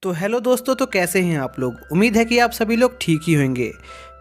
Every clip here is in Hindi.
तो हेलो दोस्तों, तो कैसे हैं आप लोग। उम्मीद है कि आप सभी लोग ठीक ही होंगे।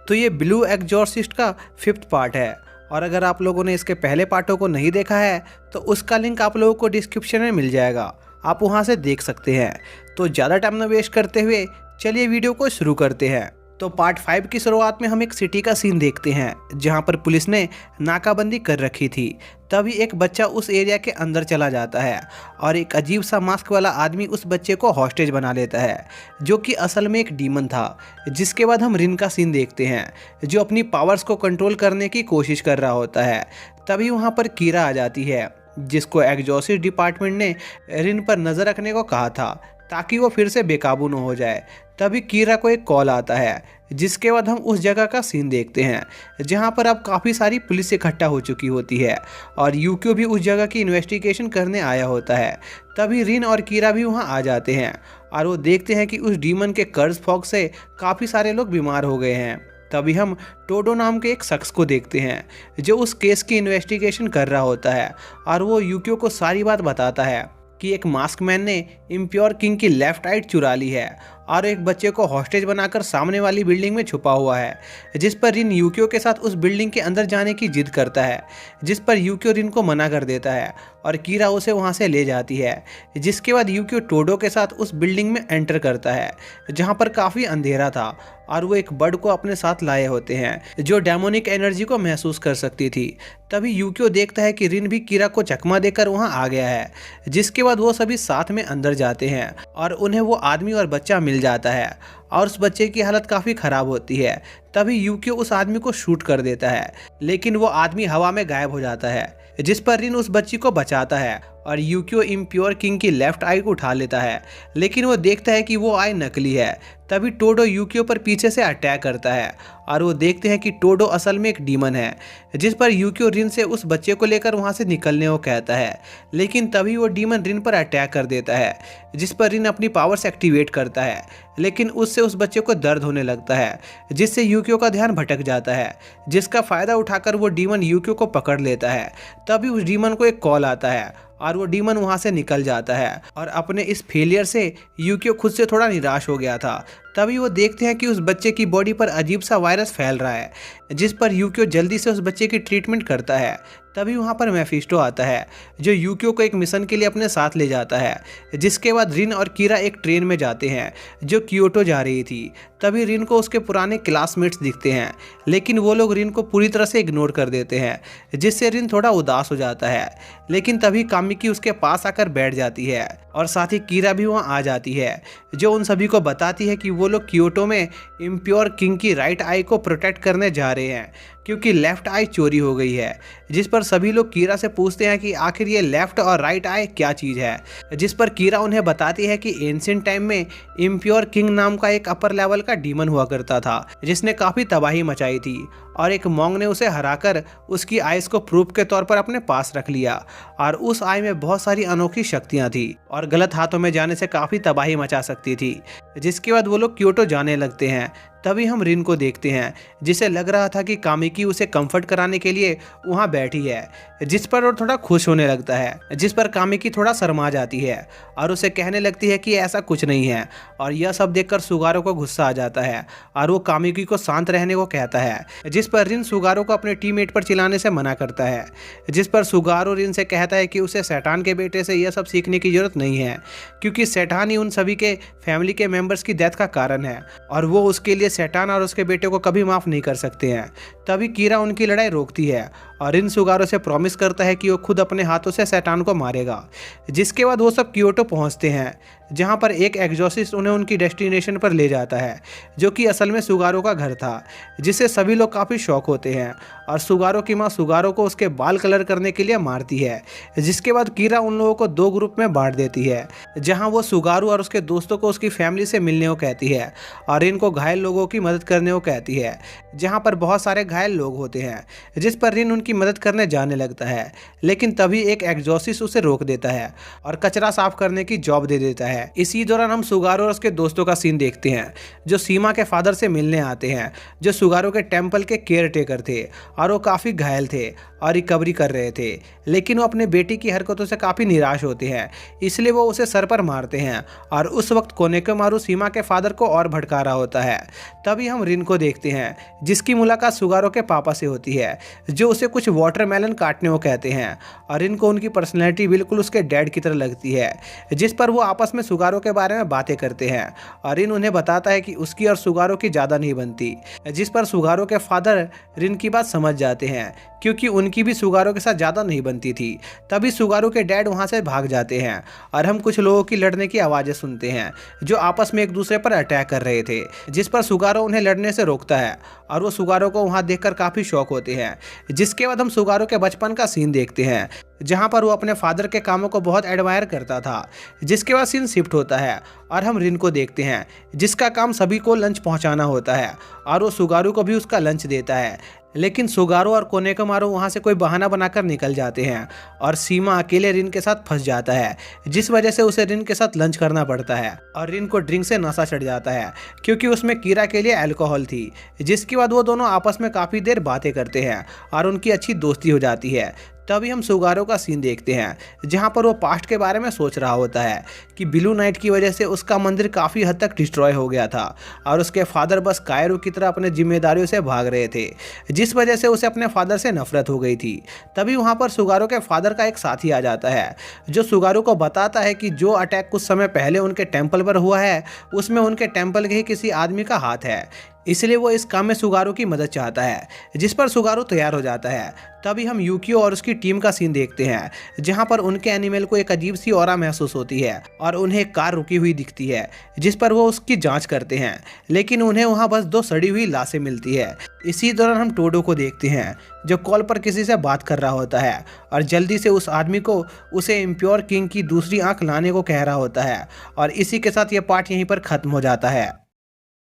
तो ये ब्लू एग्जॉर्सिस्ट का 5th पार्ट है, और अगर आप लोगों ने इसके पहले पार्टों को नहीं देखा है तो उसका लिंक आप लोगों को डिस्क्रिप्शन में मिल जाएगा, आप वहां से देख सकते हैं। तो ज़्यादा टाइम न वेस्ट करते हुए चलिए वीडियो को शुरू करते हैं। तो पार्ट 5 की शुरुआत में हम एक सिटी का सीन देखते हैं जहां पर पुलिस ने नाकाबंदी कर रखी थी। तभी एक बच्चा उस एरिया के अंदर चला जाता है और एक अजीब सा मास्क वाला आदमी उस बच्चे को हॉस्टेज बना लेता है, जो कि असल में एक डीमन था। जिसके बाद हम रिन का सीन देखते हैं जो अपनी पावर्स को कंट्रोल करने की कोशिश कर रहा होता है। तभी वहाँ पर कीरा आ जाती है, जिसको एग्जॉसिस्ट डिपार्टमेंट ने रिन पर नज़र रखने को कहा था ताकि वो फिर से बेकाबू न हो जाए। तभी कीरा को एक कॉल आता है, जिसके बाद हम उस जगह का सीन देखते हैं जहां पर अब काफ़ी सारी पुलिस इकट्ठा हो चुकी होती है और यूक्यो भी उस जगह की इन्वेस्टिगेशन करने आया होता है। तभी रिन और कीरा भी वहां आ जाते हैं और वो देखते हैं कि उस डीमन के कर्ज फॉग से काफ़ी सारे लोग बीमार हो गए हैं। तभी हम टोडो नाम के एक शख्स को देखते हैं जो उस केस की इन्वेस्टिगेशन कर रहा होता है और वो यूक्यो को सारी बात बताता है कि एक मास्क मैन ने इम्प्योर किंग की लेफ्ट आइट चुरा ली है और एक बच्चे को हॉस्टेज बनाकर सामने वाली बिल्डिंग में छुपा हुआ है। जिस पर रिन यूक्यो के साथ उस बिल्डिंग के अंदर जाने की जिद करता है, जिस पर यूक्यो रिन को मना कर देता है और कीरा उसे वहां से ले जाती है। जिसके बाद यूक्यो टोडो के साथ उस बिल्डिंग में एंटर करता है जहां पर काफ़ी अंधेरा था और वो एक बर्ड को अपने साथ लाए होते हैं जो डेमोनिक एनर्जी को महसूस कर सकती थी। तभी यूक्यो देखता है कि रिन भी कीरा को चकमा देकर वहां आ गया है। जिसके बाद वो सभी साथ में अंदर जाते हैं और उन्हें वो आदमी और बच्चा मिल जाता है और उस बच्चे की हालत काफ़ी ख़राब होती है। तभी यूक्यो उस आदमी को शूट कर देता है, लेकिन वो आदमी हवा में गायब हो जाता है। जिस पर रिन उस बच्ची को बचाता है और यूक्यो इम्प्योर किंग की लेफ्ट आई को उठा लेता है, लेकिन वो देखता है कि वो आई नकली है। तभी टोडो यूक्यो पर पीछे से अटैक करता है और वो देखते हैं कि टोडो असल में एक डीमन है। जिस पर यूक्यो रिन से उस बच्चे को लेकर वहां से निकलने को कहता है, लेकिन तभी वो डीमन रिन पर अटैक कर देता है। जिस पर रिन अपनी पावर्स एक्टिवेट करता है, लेकिन उससे उस बच्चे को दर्द होने लगता है, जिससे यूक्यो का ध्यान भटक जाता है। जिसका फायदा उठाकर वो डीमन यूक्यो को पकड़ लेता है। तभी उस डीमन को एक कॉल आता है और वो डीमन वहां से निकल जाता है और अपने इस फेलियर से यूक्यो खुद से थोड़ा निराश हो गया था। तभी वो देखते हैं कि उस बच्चे की बॉडी पर अजीब सा वायरस फैल रहा है, जिस पर यूक्यो जल्दी से उस बच्चे की ट्रीटमेंट करता है। तभी वहाँ पर मेफिस्टो आता है जो यूक्यो को एक मिशन के लिए अपने साथ ले जाता है। जिसके बाद रिन और कीरा एक ट्रेन में जाते हैं जो क्योटो जा रही थी। तभी रिन को उसके पुराने क्लासमेट्स दिखते हैं, लेकिन वो लोग रिन को पूरी तरह से इग्नोर कर देते हैं, जिससे रिन थोड़ा उदास हो जाता है। लेकिन तभी कामिकी उसके पास आकर बैठ जाती है और साथ ही कीरा भी वहाँ आ जाती है, जो उन सभी को बताती है कि वो लोग क्योटो में इम्प्योर किंग की राइट आई को प्रोटेक्ट करने जा रहे हैं क्योंकि लेफ्ट आई चोरी हो गई है। जिस पर सभी लोग कीरा से पूछते हैं कि आखिर ये लेफ्ट और राइट आई क्या चीज़ है। जिस पर कीरा उन्हें बताती है कि एंशिएंट टाइम में इम्प्योर किंग नाम का एक अपर लेवल का डीमन हुआ करता था, जिसने काफ़ी तबाही मचाई थी और एक मॉन्ग ने उसे हराकर उसकी आइस को प्रूफ के तौर पर अपने पास रख लिया और उस आई में बहुत सारी अनोखी शक्तियाँ थी और गलत हाथों में जाने से काफ़ी तबाही मचा सकती थी। जिसके बाद वो लोग क्योटो जाने लगते हैं। तभी हम रिन को देखते हैं, जिसे लग रहा था कि कामिकी उसे कंफर्ट कराने के लिए वहां बैठी है, जिस पर वो थोड़ा खुश होने लगता है। जिस पर कामिकी थोड़ा शर्मा जाती है और उसे कहने लगती है कि ऐसा कुछ नहीं है, और यह सब देखकर सुगारो को गुस्सा आ जाता है और वो कामिकी को शांत रहने को कहता है। जिस पर रिन सुगारो को अपने टीममेट पर चिल्लाने से मना करता है। जिस पर सुगारो रिन से कहता है कि उसे शैतान के बेटे से यह सब सीखने की जरूरत नहीं है, क्योंकि शैतान ही उन सभी के फैमिली के मेंबर्स की डेथ का कारण है और वो उसके लिए शैतान और उसके बेटे को कभी माफ़ नहीं कर सकते हैं। तभी कीरा उनकी लड़ाई रोकती है और रिन सुगारो से प्रॉमिस करता है कि वो खुद अपने हाथों से शैतान को मारेगा। जिसके बाद वो सब क्योटो पहुंचते हैं, जहां पर एक एग्जॉसिस्ट उन्हें उनकी डेस्टिनेशन पर ले जाता है, जो कि असल में सुगारो का घर था, जिससे सभी लोग काफ़ी शौक होते हैं और सुगारो की माँ सुगारो को उसके बाल कलर करने के लिए मारती है। जिसके बाद कीरा उन लोगों को 2 ग्रुप में बांट देती है, जहां वो सुगारो और उसके दोस्तों को उसकी फैमिली से मिलने को कहती है और रिन को घायल लोगों की मदद करने को कहती है, जहां पर बहुत सारे घायल लोग होते हैं। जिस पर रिन उनकी उनकी मदद करने जाने लगता है, लेकिन तभी एक एग्जॉर्सिस्ट उसे रोक देता है और कचरा साफ करने की जॉब दे देता है। इसी दौरान हम सुगारो और उसके दोस्तों का सीन देखते हैं जो सीमा के फादर से मिलने आते हैं, जो सुगारो के टेम्पल के केयर टेकर थे और वो काफ़ी घायल थे और रिकवरी कर रहे थे। लेकिन वो अपने बेटी की हरकतों से काफ़ी निराश होते हैं, इसलिए वो उसे सर पर मारते हैं और उस वक्त कोनेकोमारू सीमा के फादर को और भड़का रहा होता है। तभी हम रिन को देखते हैं जिसकी मुलाकात सुगारो के पापा से होती है, जो उसे कुछ वाटरमेलन काटने को कहते हैं और रिन को उनकी पर्सनैलिटी बिल्कुल उसके डैड की तरह लगती है, जिस पर वो आपस में सुगारो के बारे में बातें करते हैं और रिन उन्हें बताता है कि उसकी और सुगारो की ज़्यादा नहीं बनती, जिस पर सुगारो के फादर रिन की बात समझ जाते हैं क्योंकि उनकी भी सुगारो के साथ ज़्यादा नहीं बनती थी। तभी सुगारो के डैड वहाँ से भाग जाते हैं और हम कुछ लोगों की लड़ने की आवाज़ें सुनते हैं जो आपस में एक दूसरे पर अटैक कर रहे थे, जिस पर सुगारो उन्हें लड़ने से रोकता है और वो सुगारो को वहाँ देखकर काफ़ी शॉक होते हैं। जिसके बाद हम सुगारो के बचपन का सीन देखते हैं जहाँ पर वो अपने फादर के कामों को बहुत एडमायर करता था। जिसके बाद सीन शिफ्ट होता है और हम रिन को देखते हैं जिसका काम सभी को लंच पहुँचाना होता है और वो सुगारो को भी उसका लंच देता है। लेकिन सुगारो और कोनेकोमारू वहाँ से कोई बहाना बनाकर निकल जाते हैं और सीमा अकेले रिन के साथ फंस जाता है, जिस वजह से उसे रिन के साथ लंच करना पड़ता है और रिन को ड्रिंक से नशा चढ़ जाता है क्योंकि उसमें कीरा के लिए अल्कोहल थी। जिसके बाद वो दोनों आपस में काफ़ी देर बातें करते हैं और उनकी अच्छी दोस्ती हो जाती है। तभी हम सुगारो का सीन देखते हैं जहां पर वो पास्ट के बारे में सोच रहा होता है कि ब्लू नाइट की वजह से उसका मंदिर काफ़ी हद तक डिस्ट्रॉय हो गया था और उसके फादर बस कायरो की तरह अपने जिम्मेदारियों से भाग रहे थे, जिस वजह से उसे अपने फादर से नफरत हो गई थी। तभी वहां पर सुगारो के फादर का एक साथी आ जाता है जो सुगारो को बताता है कि जो अटैक कुछ समय पहले उनके टेम्पल पर हुआ है उसमें उनके टेम्पल के ही किसी आदमी का हाथ है, इसलिए वो इस काम में सुगारो की मदद चाहता है, जिस पर सुगारो तैयार हो जाता है। तभी हम यूकियो और उसकी टीम का सीन देखते हैं जहां पर उनके एनिमल को एक अजीब सी ऑरा महसूस होती है और उन्हें एक कार रुकी हुई दिखती है, जिस पर वो उसकी जांच करते हैं, लेकिन उन्हें वहां बस 2 सड़ी हुई लाशें मिलती है। इसी दौरान हम टोडो को देखते हैं जो कॉल पर किसी से बात कर रहा होता है और जल्दी से उस आदमी को उसे इम्प्योर किंग की दूसरी आंख लाने को कह रहा होता है और इसी के साथ ये पार्ट यहीं पर खत्म हो जाता है।